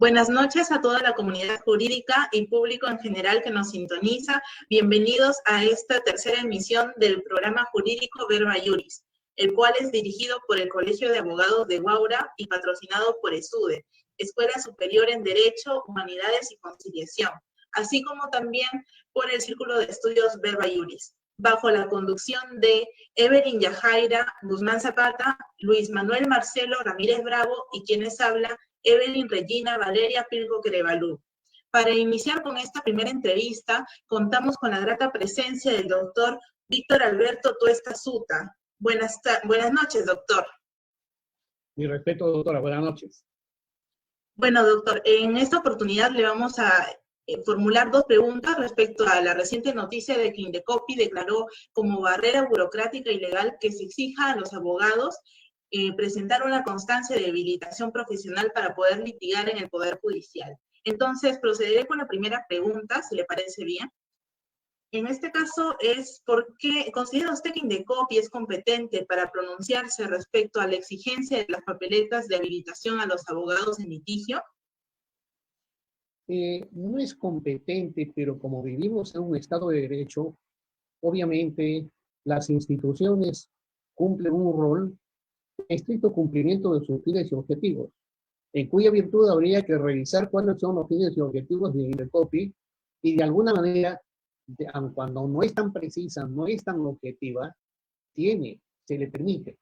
Buenas noches a toda la comunidad jurídica y público en general que nos sintoniza. Bienvenidos a esta tercera emisión del programa jurídico Verba Iuris, el cual es dirigido por el Colegio de Abogados de Huaura y patrocinado por ESUDE, Escuela Superior en Derecho, Humanidades y Conciliación, así como también por el Círculo de Estudios Verba Iuris, bajo la conducción de Evelyn Yajaira Guzmán Zapata, Luis Manuel Marcelo Ramírez Bravo y quienes habla Evelyn Regina Valeria Pilgo Crevalú. Para iniciar con esta primera entrevista, contamos con la grata presencia del doctor Víctor Alberto Tuesta Suta. Buenas noches, doctor. Mi respeto, doctora. Buenas noches. Bueno, doctor, en esta oportunidad le vamos a formular dos preguntas respecto a la reciente noticia de que Indecopi declaró como barrera burocrática y legal que se exija a los abogados presentar una constancia de habilitación profesional para poder litigar en el Poder Judicial. Entonces, procederé con la primera pregunta, si le parece bien. En este caso es, ¿por qué considera usted que Indecopi es competente para pronunciarse respecto a la exigencia de las papeletas de habilitación a los abogados en litigio? No es competente, pero como vivimos en un Estado de Derecho, obviamente las instituciones cumplen un rol en estricto cumplimiento de sus fines y objetivos, en cuya virtud habría que revisar cuáles son los fines y objetivos de Indecopi y de alguna manera, cuando no es tan precisa, no es tan objetiva, se le permite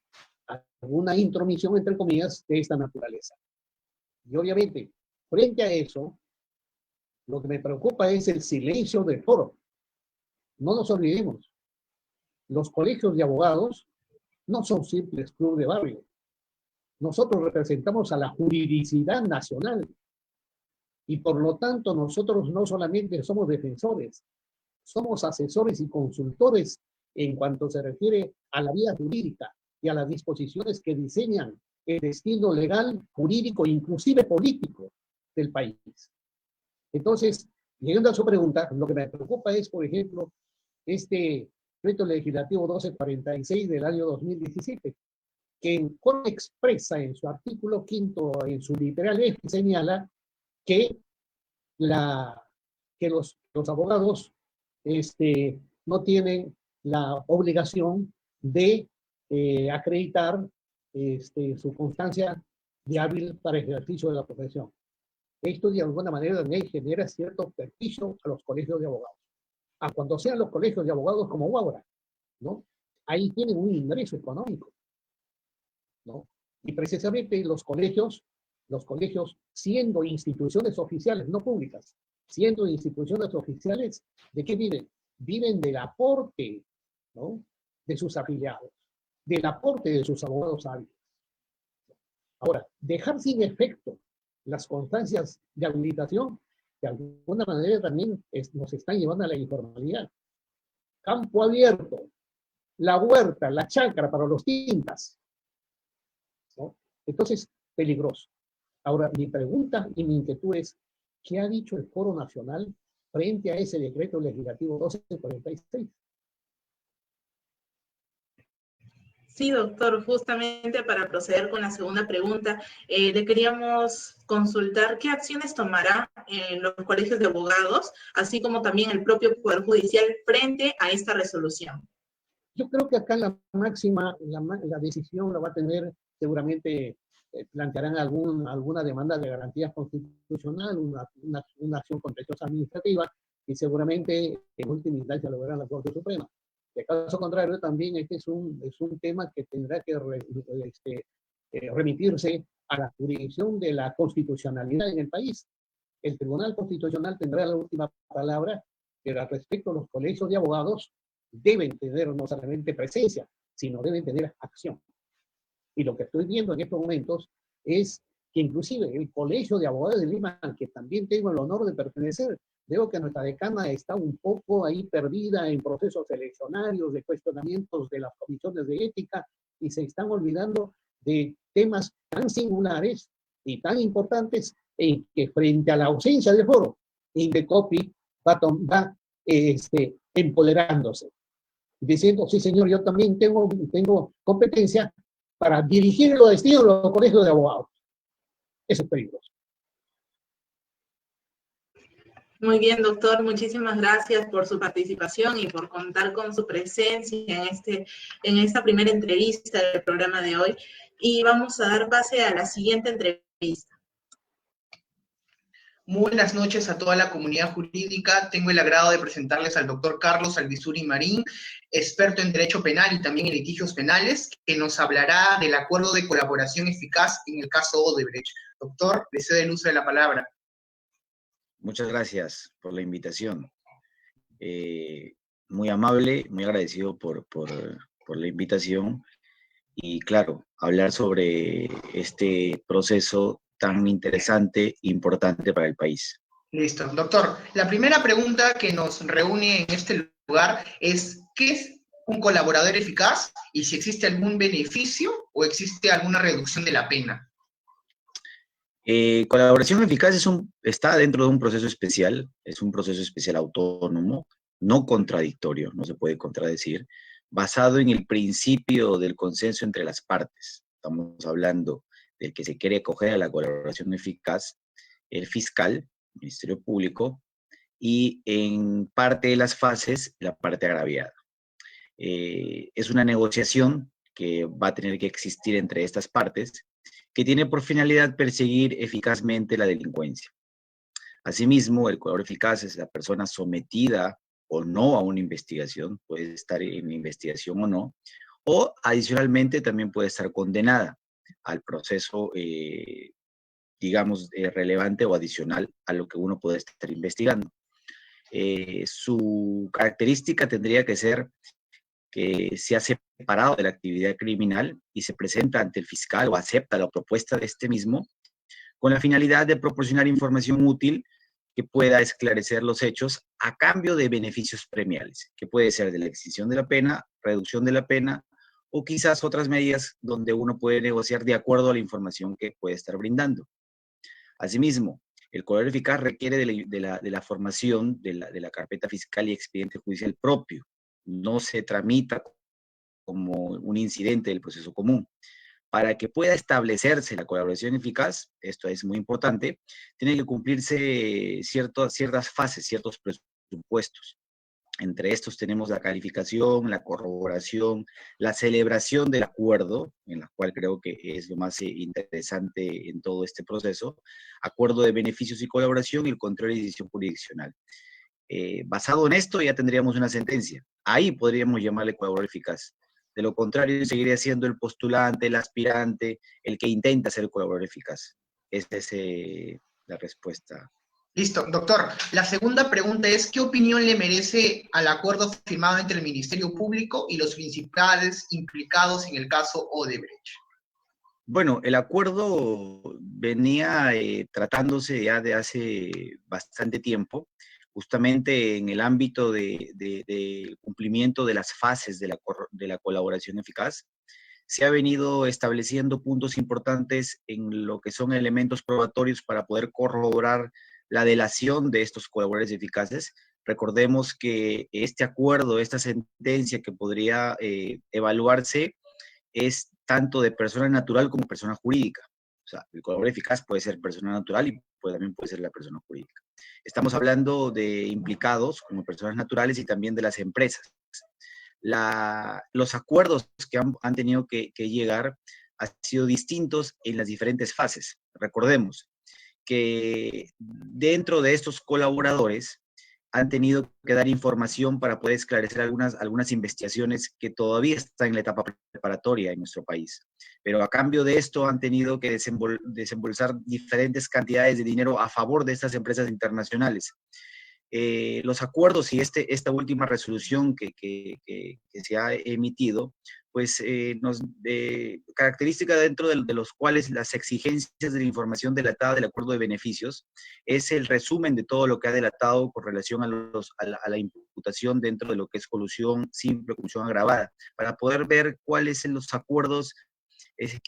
alguna intromisión, entre comillas, de esta naturaleza. Y obviamente, frente a eso, lo que me preocupa es el silencio del foro. No nos olvidemos, los colegios de abogados no son simples clubes de barrio. Nosotros representamos a la juridicidad nacional y por lo tanto nosotros no solamente somos defensores, somos asesores y consultores en cuanto se refiere a la vía jurídica y a las disposiciones que diseñan el destino legal, jurídico e inclusive político del país. Entonces, llegando a su pregunta, lo que me preocupa es, por ejemplo, este decreto legislativo 1246 del año 2017, que en forma expresa en su artículo 5, en su literal F, señala que, los abogados no tienen la obligación de acreditar su constancia de hábil para el ejercicio de la profesión. Esto de alguna manera también genera cierto perjuicio a los colegios de abogados. A cuando sean los colegios de abogados como Huaura, ¿no? Ahí tienen un ingreso económico, ¿no? Y precisamente los colegios, siendo instituciones oficiales, no públicas, siendo instituciones oficiales, ¿de qué viven? Viven del aporte, ¿no?, de sus afiliados, del aporte de sus abogados hábiles. Ahora, dejar sin efecto las constancias de habilitación, de alguna manera también nos están llevando a la informalidad. Campo abierto, la huerta, la chacra para los tintas, ¿no? Entonces, peligroso. Ahora, mi pregunta y mi inquietud es, ¿qué ha dicho el Foro Nacional frente a ese decreto legislativo 1246? Sí, doctor, justamente para proceder con la segunda pregunta, le queríamos consultar qué acciones tomará los colegios de abogados, así como también el propio Poder Judicial frente a esta resolución. Yo creo que acá la decisión la va a tener, seguramente plantearán alguna demanda de garantías constitucional, una acción contenciosa administrativa, y seguramente en última instancia lo verá la Corte Suprema. De caso contrario, también este es un tema que tendrá que remitirse a la jurisdicción de la constitucionalidad en el país. El Tribunal Constitucional tendrá la última palabra, pero respecto a los colegios de abogados, deben tener no solamente presencia, sino deben tener acción. Y lo que estoy viendo en estos momentos es que inclusive el Colegio de Abogados de Lima, al que también tengo el honor de pertenecer, veo que nuestra decana está un poco ahí perdida en procesos eleccionarios, de cuestionamientos de las comisiones de ética, y se están olvidando de temas tan singulares y tan importantes en que frente a la ausencia del foro, Indecopi va empoderándose, diciendo, sí señor, yo también tengo competencia para dirigir los destinos de los colegios de abogados. Eso es peligroso. Muy bien, doctor, muchísimas gracias por su participación y por contar con su presencia en esta primera entrevista del programa de hoy. Y vamos a dar pase a la siguiente entrevista. Muy buenas noches a toda la comunidad jurídica. Tengo el agrado de presentarles al doctor Carlos Alvisuri Marín, experto en Derecho Penal y también en litigios penales, que nos hablará del acuerdo de colaboración eficaz en el caso Odebrecht. Doctor, le cedo el uso de la palabra. Muchas gracias por la invitación. Muy amable, muy agradecido por la invitación. Y claro, hablar sobre este proceso tan interesante e importante para el país. Listo. Doctor, la primera pregunta que nos reúne en este lugar es, ¿qué es un colaborador eficaz? Y si existe algún beneficio o existe alguna reducción de la pena. Colaboración eficaz está dentro de un proceso especial, es un proceso especial autónomo, no contradictorio, no se puede contradecir, basado en el principio del consenso entre las partes. Estamos hablando del que se quiere acoger a la colaboración eficaz, el fiscal, el Ministerio Público, y en parte de las fases, la parte agraviada. Es una negociación que va a tener que existir entre estas partes, que tiene por finalidad perseguir eficazmente la delincuencia. Asimismo, el colaborador eficaz es la persona sometida o no a una investigación, puede estar en investigación o adicionalmente también puede estar condenada al proceso, digamos, relevante o adicional a lo que uno puede estar investigando. Su característica tendría que ser que se ha separado de la actividad criminal y se presenta ante el fiscal o acepta la propuesta de este mismo con la finalidad de proporcionar información útil que pueda esclarecer los hechos a cambio de beneficios premiales, que puede ser de la extinción de la pena, reducción de la pena o quizás otras medidas donde uno puede negociar de acuerdo a la información que puede estar brindando. Asimismo, el colaborador eficaz requiere de la formación de la carpeta fiscal y expediente judicial propio. No se tramita como un incidente del proceso común. Para que pueda establecerse la colaboración eficaz, esto es muy importante, tienen que cumplirse ciertas fases, ciertos presupuestos. Entre estos tenemos la calificación, la corroboración, la celebración del acuerdo, en la cual creo que es lo más interesante en todo este proceso, acuerdo de beneficios y colaboración y el control y decisión jurisdiccional. Basado en esto ya tendríamos una sentencia. Ahí podríamos llamarle colaborador eficaz. De lo contrario, seguiría siendo el postulante, el aspirante, el que intenta ser el colaborador eficaz. Esa es la respuesta. Listo, doctor. La segunda pregunta es, ¿qué opinión le merece al acuerdo firmado entre el Ministerio Público y los principales implicados en el caso Odebrecht? Bueno, el acuerdo venía tratándose ya de hace bastante tiempo, justamente en el ámbito de cumplimiento de las fases de la colaboración eficaz. Se ha venido estableciendo puntos importantes en lo que son elementos probatorios para poder corroborar la delación de estos colaboradores eficaces. Recordemos que este acuerdo, esta sentencia que podría evaluarse, es tanto de persona natural como persona jurídica. O sea, el colaborador eficaz puede ser persona natural y también puede ser la persona jurídica. Estamos hablando de implicados como personas naturales y también de las empresas. Los acuerdos que han tenido que llegar han sido distintos en las diferentes fases. Recordemos que dentro de estos colaboradores han tenido que dar información para poder esclarecer algunas investigaciones que todavía están en la etapa preparatoria en nuestro país. Pero a cambio de esto han tenido que desembolsar diferentes cantidades de dinero a favor de estas empresas internacionales. Los acuerdos y esta última resolución que se ha emitido, pues característica dentro de los cuales las exigencias de la información delatada del acuerdo de beneficios es el resumen de todo lo que ha delatado con relación a la imputación dentro de lo que es colusión simple, colusión agravada, para poder ver cuáles son los acuerdos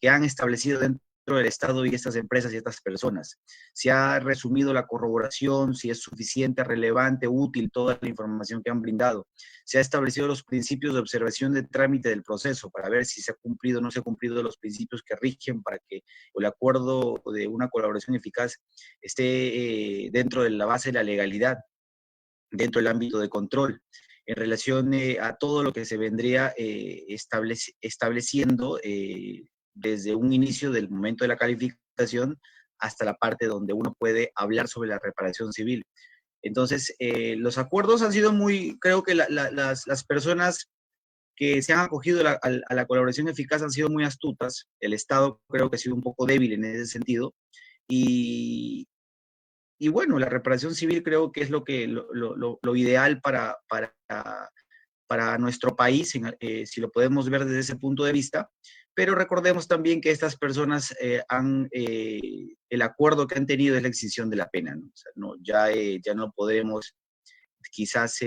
que han establecido dentro del Estado y estas empresas y estas personas. Se ha resumido la corroboración, si es suficiente, relevante, útil toda la información que han brindado. Se ha establecido los principios de observación de trámite del proceso para ver si se ha cumplido o no se han cumplido los principios que rigen para que el acuerdo de una colaboración eficaz esté dentro de la base de la legalidad, dentro del ámbito de control, en relación a todo lo que se vendría estableciendo desde un inicio del momento de la calificación hasta la parte donde uno puede hablar sobre la reparación civil. Entonces, los acuerdos han sido muy, creo que las personas que se han acogido a la colaboración eficaz han sido muy astutas. El Estado creo que ha sido un poco débil en ese sentido. Y bueno, la reparación civil creo que es lo ideal para nuestro país, si lo podemos ver desde ese punto de vista. Pero recordemos también que estas personas el acuerdo que han tenido es la extinción de la pena, ¿no? O sea, ya no podemos quizás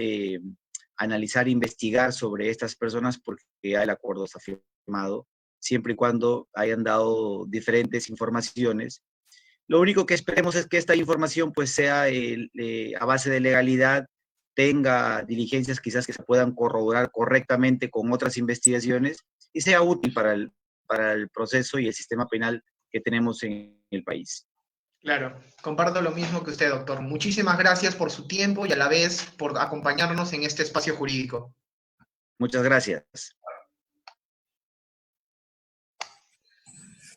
analizar, investigar sobre estas personas porque ya el acuerdo está firmado, siempre y cuando hayan dado diferentes informaciones. Lo único que esperemos es que esta información pues sea a base de legalidad, tenga diligencias quizás que se puedan corroborar correctamente con otras investigaciones y sea útil para el proceso y el sistema penal que tenemos en el país. Claro, comparto lo mismo que usted, doctor. Muchísimas gracias por su tiempo y a la vez por acompañarnos en este espacio jurídico. Muchas gracias.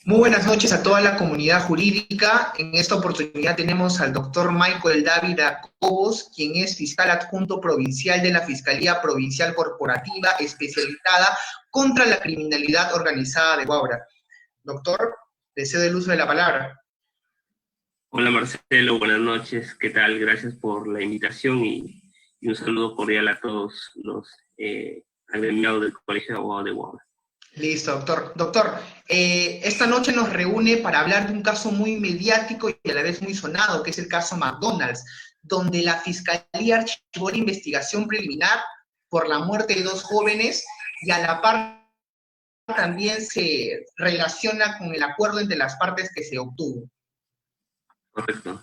Muy buenas noches a toda la comunidad jurídica. En esta oportunidad tenemos al doctor Michael Dávila Cobos, quien es fiscal adjunto provincial de la Fiscalía Provincial Corporativa especializada contra la criminalidad organizada de Huaura. Doctor, le cedo el uso de la palabra. Hola Marcelo, buenas noches. ¿Qué tal? Gracias por la invitación y un saludo cordial a todos los agremiados del Colegio de Abogados de Huaura. Listo, doctor. Doctor, esta noche nos reúne para hablar de un caso muy mediático y a la vez muy sonado, que es el caso McDonald's, donde la Fiscalía archivó la investigación preliminar por la muerte de 2 jóvenes y a la par también se relaciona con el acuerdo entre las partes que se obtuvo. Correcto.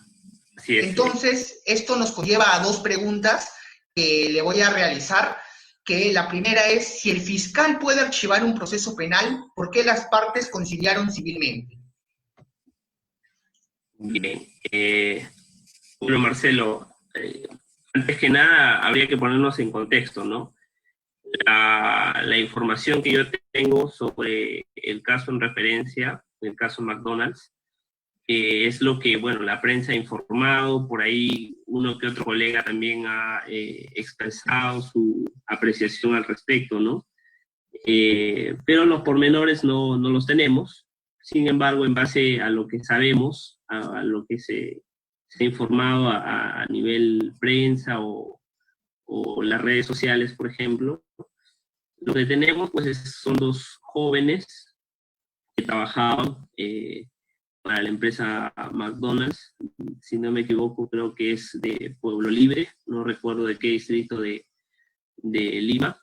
Así es. Entonces, esto nos conlleva a 2 preguntas que le voy a realizar. Que la primera es, si el fiscal puede archivar un proceso penal, ¿por qué las partes conciliaron civilmente? Bien. Bueno, Marcelo, antes que nada habría que ponernos en contexto, ¿no? La información que yo tengo sobre el caso en referencia, el caso McDonald's, es lo que, bueno, la prensa ha informado, por ahí uno que otro colega también ha expresado su apreciación al respecto, ¿no? Pero los pormenores no los tenemos. Sin embargo, en base a lo que sabemos, a lo que se ha informado a nivel prensa o las redes sociales, por ejemplo, lo que tenemos pues son 2 jóvenes que trabajaban para la empresa McDonald's, si no me equivoco, creo que es de Pueblo Libre, no recuerdo de qué distrito de Lima.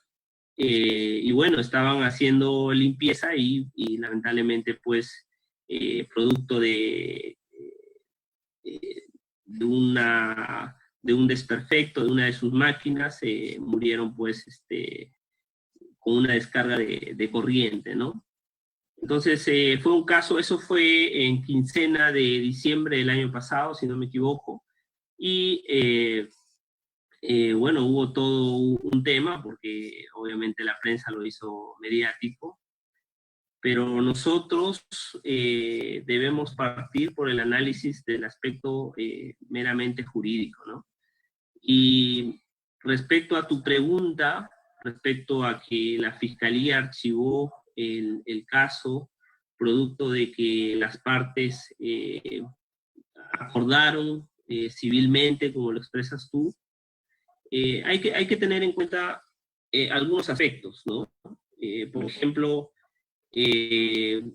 Y bueno, estaban haciendo limpieza y lamentablemente, pues, producto de un desperfecto de una de sus máquinas, murieron, pues, con una descarga de corriente, ¿no? Entonces, fue un caso, eso fue en quincena de diciembre del año pasado, si no me equivoco, y bueno, hubo todo un tema, porque obviamente la prensa lo hizo mediático, pero nosotros debemos partir por el análisis del aspecto meramente jurídico, ¿no? Y respecto a tu pregunta, respecto a que la Fiscalía archivó el caso, producto de que las partes acordaron civilmente, como lo expresas tú, hay que tener en cuenta algunos aspectos, ¿no? Por ejemplo, el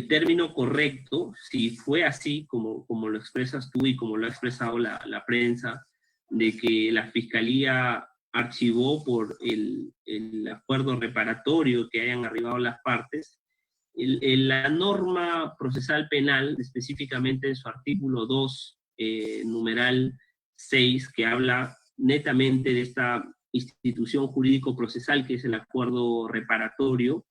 término correcto, si fue así como lo expresas tú y como lo ha expresado la prensa, de que la Fiscalía archivó por el acuerdo reparatorio que hayan arribado las partes, la norma procesal penal, específicamente en su artículo 2, numeral 6, que habla netamente de esta institución jurídico-procesal que es el acuerdo reparatorio,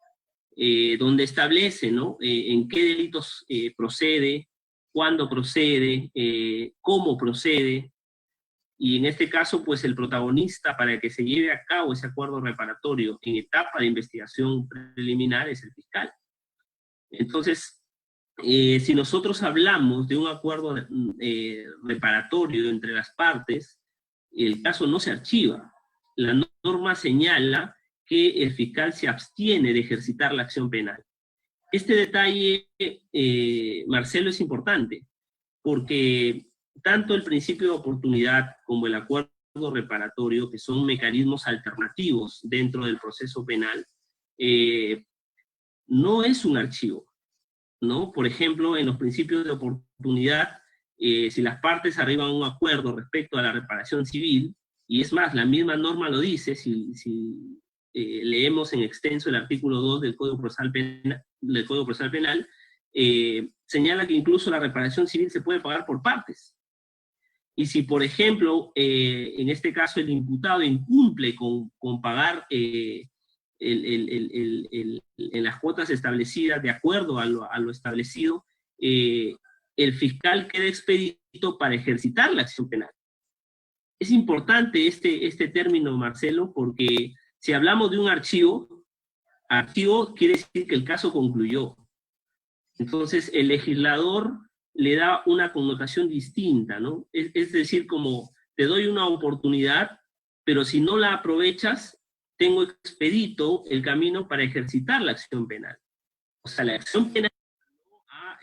donde establece, ¿no?, en qué delitos procede, cuándo procede, cómo procede, y en este caso, pues el protagonista para que se lleve a cabo ese acuerdo reparatorio en etapa de investigación preliminar es el fiscal. Entonces, si nosotros hablamos de un acuerdo reparatorio entre las partes, el caso no se archiva. La norma señala que el fiscal se abstiene de ejercitar la acción penal. Este detalle, Marcelo, es importante, porque tanto el principio de oportunidad como el acuerdo reparatorio, que son mecanismos alternativos dentro del proceso penal, no es un archivo, ¿no? Por ejemplo, en los principios de oportunidad, si las partes arriban a un acuerdo respecto a la reparación civil, y es más, la misma norma lo dice, si leemos en extenso el artículo 2 del Código Procesal Penal, señala que incluso la reparación civil se puede pagar por partes. Y si, por ejemplo, en este caso el imputado incumple con pagar en las cuotas establecidas de acuerdo a lo establecido, el fiscal queda expedito para ejercitar la acción penal. Es importante este término, Marcelo, porque si hablamos de un archivo quiere decir que el caso concluyó. Entonces, el legislador le da una connotación distinta, ¿no? Es decir, como te doy una oportunidad, pero si no la aprovechas, tengo expedito el camino para ejercitar la acción penal. O sea, la acción penal ha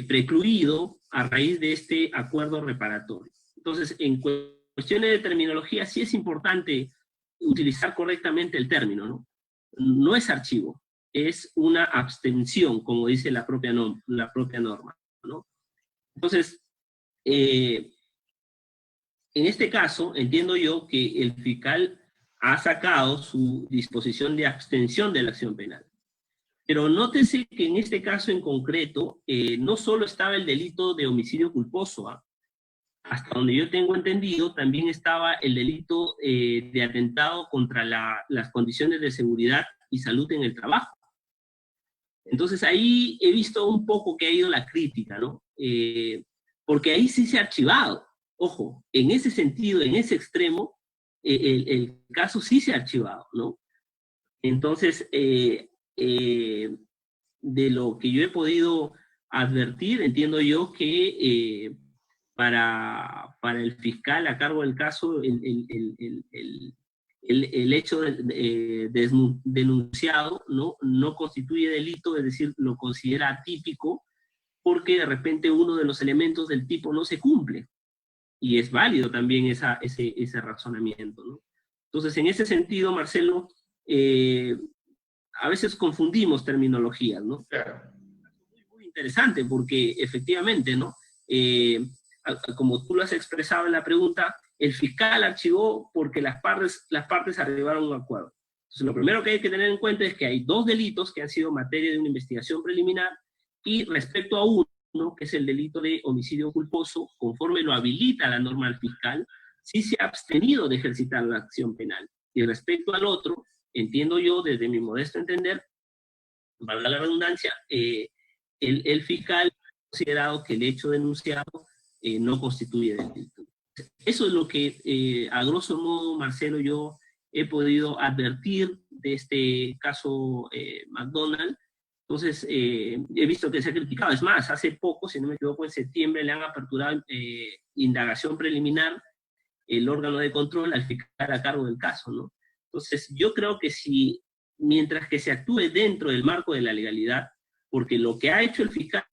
precluido a raíz de este acuerdo reparatorio. Entonces, en cuestiones de terminología, sí es importante utilizar correctamente el término, ¿no? No es archivo, es una abstención, como dice la propia norma, ¿no? Entonces, en este caso, entiendo yo que el fiscal ha sacado su disposición de abstención de la acción penal. Pero nótese que en este caso en concreto, no solo estaba el delito de homicidio culposo, hasta donde yo tengo entendido, también estaba el delito de atentado contra las condiciones de seguridad y salud en el trabajo. Entonces ahí he visto un poco que ha ido la crítica, ¿no? Porque ahí sí se ha archivado. Ojo, en ese sentido, en ese extremo, el caso sí se ha archivado, ¿no? Entonces, de lo que yo he podido advertir, entiendo yo que para el fiscal a cargo del caso, el hecho denunciado no constituye delito, es decir, lo considera atípico, porque de repente uno de los elementos del tipo no se cumple. Y es válido también ese razonamiento, ¿no? Entonces, en ese sentido, Marcelo, a veces confundimos terminologías, ¿no? Claro. Muy interesante, porque efectivamente, ¿no? Como tú lo has expresado en la pregunta, el fiscal archivó porque las partes arribaron a un acuerdo. Entonces, lo primero que hay que tener en cuenta es que hay dos delitos que han sido materia de una investigación preliminar, y respecto a uno, que es el delito de homicidio culposo, conforme lo habilita la norma del fiscal, sí se ha abstenido de ejercitar la acción penal. Y respecto al otro, entiendo yo, desde mi modesto entender, valga la redundancia, el fiscal ha considerado que el hecho denunciado no constituye delito. Eso es lo que, a grosso modo, Marcelo, yo he podido advertir de este caso McDonald. Entonces, he visto que se ha criticado. Es más, hace poco, si no me equivoco, en septiembre le han aperturado indagación preliminar el órgano de control al fiscal a cargo del caso, ¿no? Entonces, yo creo que mientras que se actúe dentro del marco de la legalidad, porque lo que ha hecho el fiscal,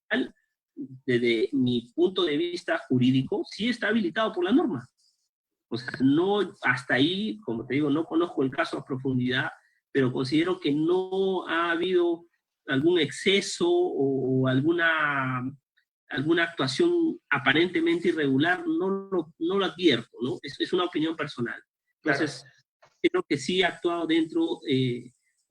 desde mi punto de vista jurídico, sí está habilitado por la norma. O sea, no, hasta ahí, como te digo, no conozco el caso a profundidad, pero considero que no ha habido algún exceso o alguna actuación aparentemente irregular, no lo advierto, ¿no? Es una opinión personal. Entonces, creo que sí ha actuado dentro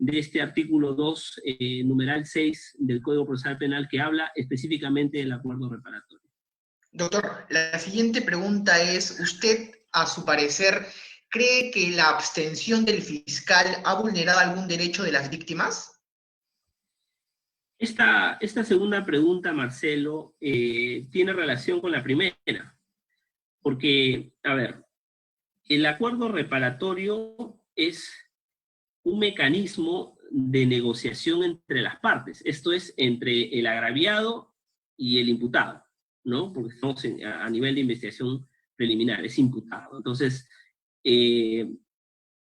de este artículo 2, numeral 6 del Código Procesal Penal, que habla específicamente del acuerdo reparatorio. Doctor, la siguiente pregunta es, ¿usted, a su parecer, cree que la abstención del fiscal ha vulnerado algún derecho de las víctimas? Esta segunda pregunta, Marcelo, tiene relación con la primera, porque, a ver, el acuerdo reparatorio es un mecanismo de negociación entre las partes, esto es, entre el agraviado y el imputado, ¿no? Porque estamos a nivel de investigación preliminar, es imputado. Entonces,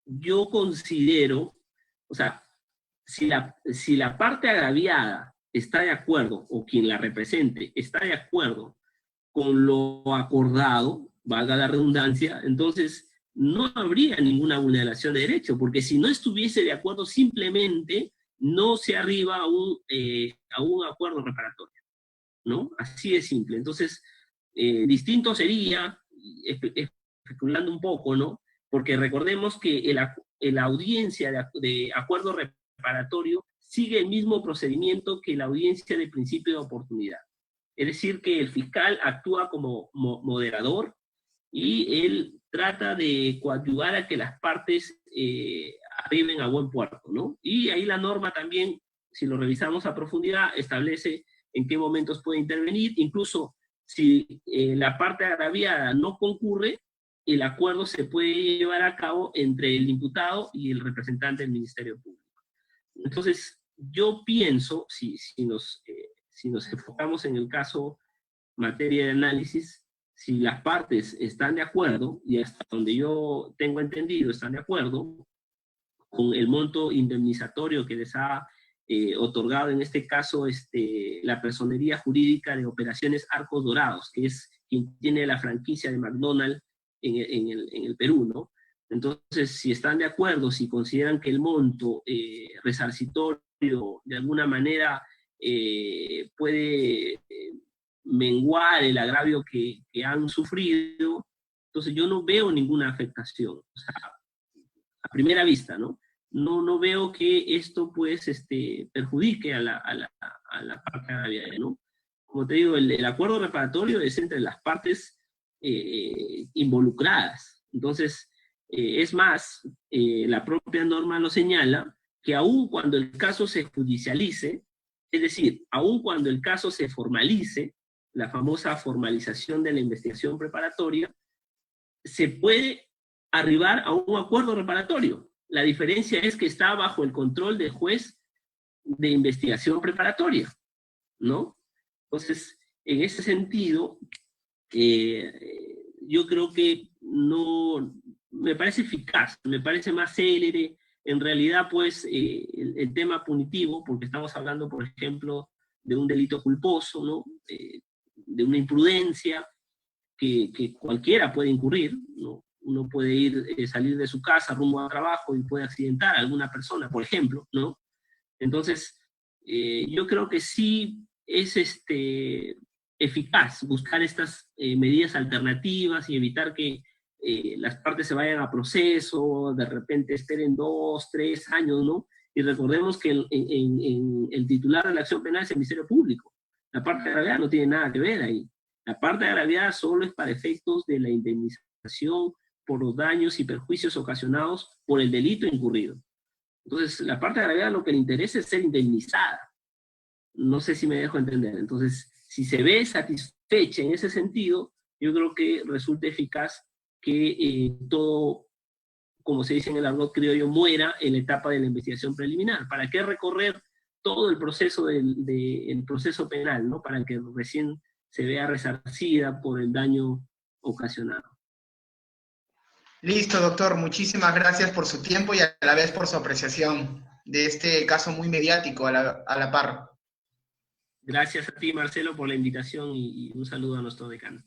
yo considero, o sea, si la parte agraviada está de acuerdo, o quien la represente está de acuerdo con lo acordado, valga la redundancia, entonces no habría ninguna vulneración de derecho, porque si no estuviese de acuerdo, simplemente no se arriba a un acuerdo reparatorio, ¿no? Así de simple. Entonces, distinto sería, especulando un poco, ¿no? Porque recordemos que la audiencia de acuerdo reparatorio sigue el mismo procedimiento que la audiencia de principio de oportunidad. Es decir, que el fiscal actúa como moderador y él trata de coadyuvar a que las partes arriben a buen puerto, ¿no? Y ahí la norma también, si lo revisamos a profundidad, establece en qué momentos puede intervenir, incluso si la parte agraviada no concurre, el acuerdo se puede llevar a cabo entre el imputado y el representante del Ministerio Público. Entonces, yo pienso, si nos enfocamos en el caso materia de análisis, si las partes están de acuerdo, y hasta donde yo tengo entendido están de acuerdo, con el monto indemnizatorio que les ha otorgado en este caso la Personería Jurídica de Operaciones Arcos Dorados, que es quien tiene la franquicia de McDonald's en el Perú, ¿no? Entonces, si están de acuerdo, si consideran que el monto resarcitorio de alguna manera puede menguar el agravio que han sufrido, entonces yo no veo ninguna afectación. O sea, a primera vista, ¿no? No veo que esto, pues, perjudique a la parte agraviada, ¿no? Como te digo, el acuerdo reparatorio es entre las partes involucradas. Entonces, es más, la propia norma lo señala, que aun cuando el caso se judicialice, es decir, aun cuando el caso se formalice, la famosa formalización de la investigación preparatoria, se puede arribar a un acuerdo reparatorio. La diferencia es que está bajo el control del juez de investigación preparatoria, ¿no? Entonces, en ese sentido, yo creo que no, me parece eficaz, me parece más célere. En realidad, pues, el tema punitivo, porque estamos hablando, por ejemplo, de un delito culposo, ¿no? De una imprudencia que cualquiera puede incurrir, ¿no? Uno puede salir de su casa rumbo al trabajo y puede accidentar a alguna persona, por ejemplo, ¿no? Entonces, yo creo que sí es eficaz buscar estas medidas alternativas y evitar que las partes se vayan a proceso, de repente esperen 2, 3 años, ¿no? Y recordemos que el titular de la acción penal es el Ministerio Público. La parte agraviada no tiene nada que ver ahí. La parte agraviada solo es para efectos de la indemnización por los daños y perjuicios ocasionados por el delito incurrido. Entonces, la parte agraviada lo que le interesa es ser indemnizada. No sé si me dejo entender. Entonces, si se ve satisfecha en ese sentido, yo creo que resulta eficaz que todo, como se dice en el argot criollo, muera en la etapa de la investigación preliminar. ¿Para qué recorrer todo el proceso el proceso penal, ¿no? Para que recién se vea resarcida por el daño ocasionado. Listo, doctor. Muchísimas gracias por su tiempo y a la vez por su apreciación de este caso muy mediático a la par. Gracias a ti, Marcelo, por la invitación y un saludo a nuestro decano.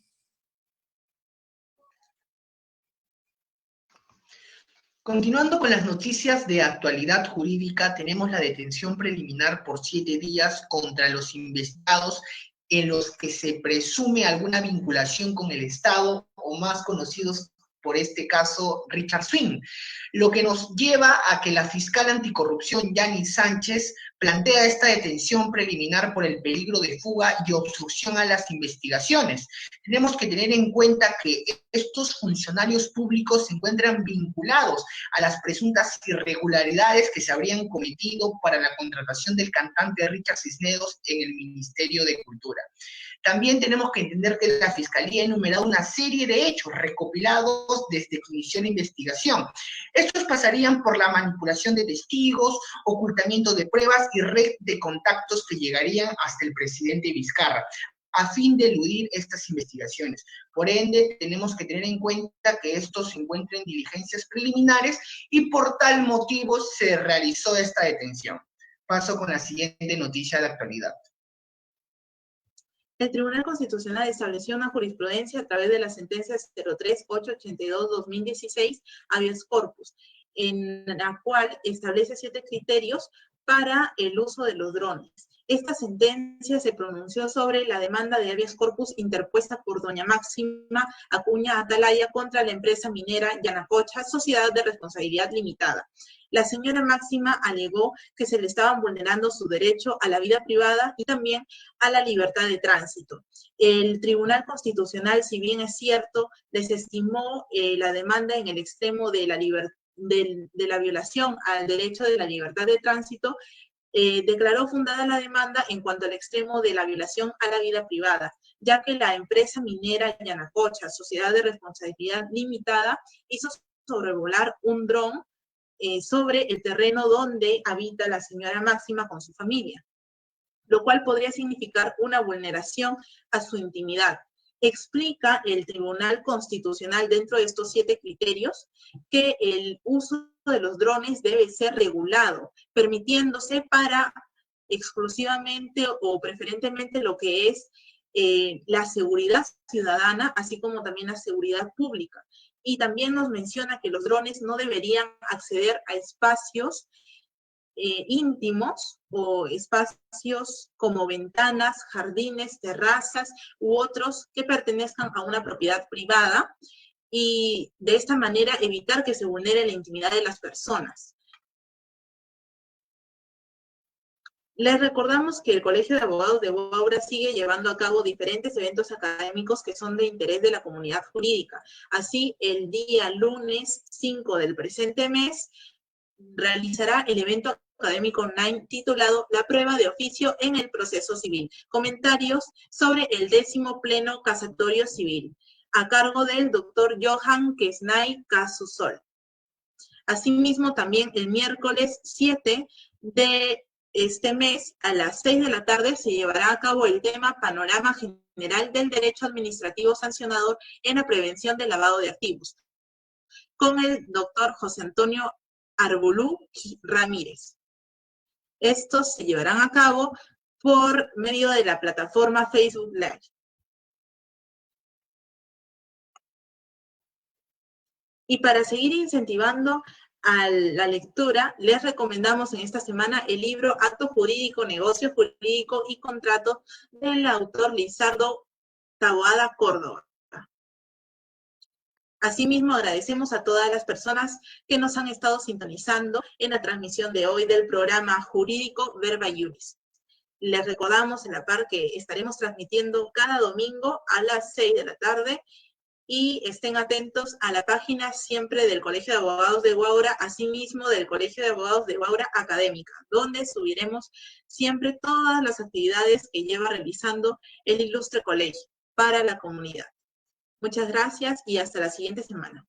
Continuando con las noticias de actualidad jurídica, tenemos la detención preliminar por 7 días contra los investigados en los que se presume alguna vinculación con el Estado, o más conocidos por este caso Richard Swing, lo que nos lleva a que la fiscal anticorrupción Yanis Sánchez plantea esta detención preliminar por el peligro de fuga y obstrucción a las investigaciones. Tenemos que tener en cuenta que estos funcionarios públicos se encuentran vinculados a las presuntas irregularidades que se habrían cometido para la contratación del cantante Richard Cisneros en el Ministerio de Cultura. También tenemos que entender que la Fiscalía ha enumerado una serie de hechos recopilados desde que inició la investigación. Estos pasarían por la manipulación de testigos, ocultamiento de pruebas y red de contactos que llegarían hasta el presidente Vizcarra, a fin de eludir estas investigaciones. Por ende, tenemos que tener en cuenta que esto se encuentra en diligencias preliminares y por tal motivo se realizó esta detención. Paso con la siguiente noticia de actualidad. El Tribunal Constitucional estableció una jurisprudencia a través de la sentencia 03882-2016 habeas corpus, en la cual establece 7 criterios para el uso de los drones. Esta sentencia se pronunció sobre la demanda de habeas corpus interpuesta por doña Máxima Acuña Atalaya contra la empresa minera Yanacocha, Sociedad de Responsabilidad Limitada. La señora Máxima alegó que se le estaban vulnerando su derecho a la vida privada y también a la libertad de tránsito. El Tribunal Constitucional, si bien es cierto, desestimó la demanda en el extremo de la violación al derecho de la libertad de tránsito, declaró fundada la demanda en cuanto al extremo de la violación a la vida privada, ya que la empresa minera Yanacocha, Sociedad de Responsabilidad Limitada, hizo sobrevolar un dron sobre el terreno donde habita la señora Máxima con su familia, lo cual podría significar una vulneración a su intimidad. Explica el Tribunal Constitucional dentro de estos 7 criterios que el uso de los drones debe ser regulado, permitiéndose para exclusivamente o preferentemente lo que es la seguridad ciudadana, así como también la seguridad pública. Y también nos menciona que los drones no deberían acceder a espacios íntimos o espacios como ventanas, jardines, terrazas u otros que pertenezcan a una propiedad privada, y de esta manera evitar que se vulnere la intimidad de las personas. Les recordamos que el Colegio de Abogados de Huaura sigue llevando a cabo diferentes eventos académicos que son de interés de la comunidad jurídica. Así, el día lunes 5 del presente mes realizará el evento académico online titulado La prueba de oficio en el proceso civil. Comentarios sobre el 10º pleno casatorio civil, a cargo del doctor Johan Kesnay Casusol. Asimismo, también el miércoles 7 de este mes, a las 6 de la tarde, se llevará a cabo el tema Panorama General del Derecho Administrativo Sancionador en la Prevención del Lavado de Activos, con el doctor José Antonio Arbolú Ramírez. Estos se llevarán a cabo por medio de la plataforma Facebook Live. Y para seguir incentivando a la lectura, les recomendamos en esta semana el libro Acto Jurídico, Negocio Jurídico y Contrato del autor Lizardo Taboada Córdoba. Asimismo, agradecemos a todas las personas que nos han estado sintonizando en la transmisión de hoy del programa jurídico Verba Iuris. Les recordamos en la par que estaremos transmitiendo cada domingo a las 6 de la tarde, y estén atentos a la página siempre del Colegio de Abogados de Huaura, asimismo del Colegio de Abogados de Huaura Académica, donde subiremos siempre todas las actividades que lleva realizando el ilustre colegio para la comunidad. Muchas gracias y hasta la siguiente semana.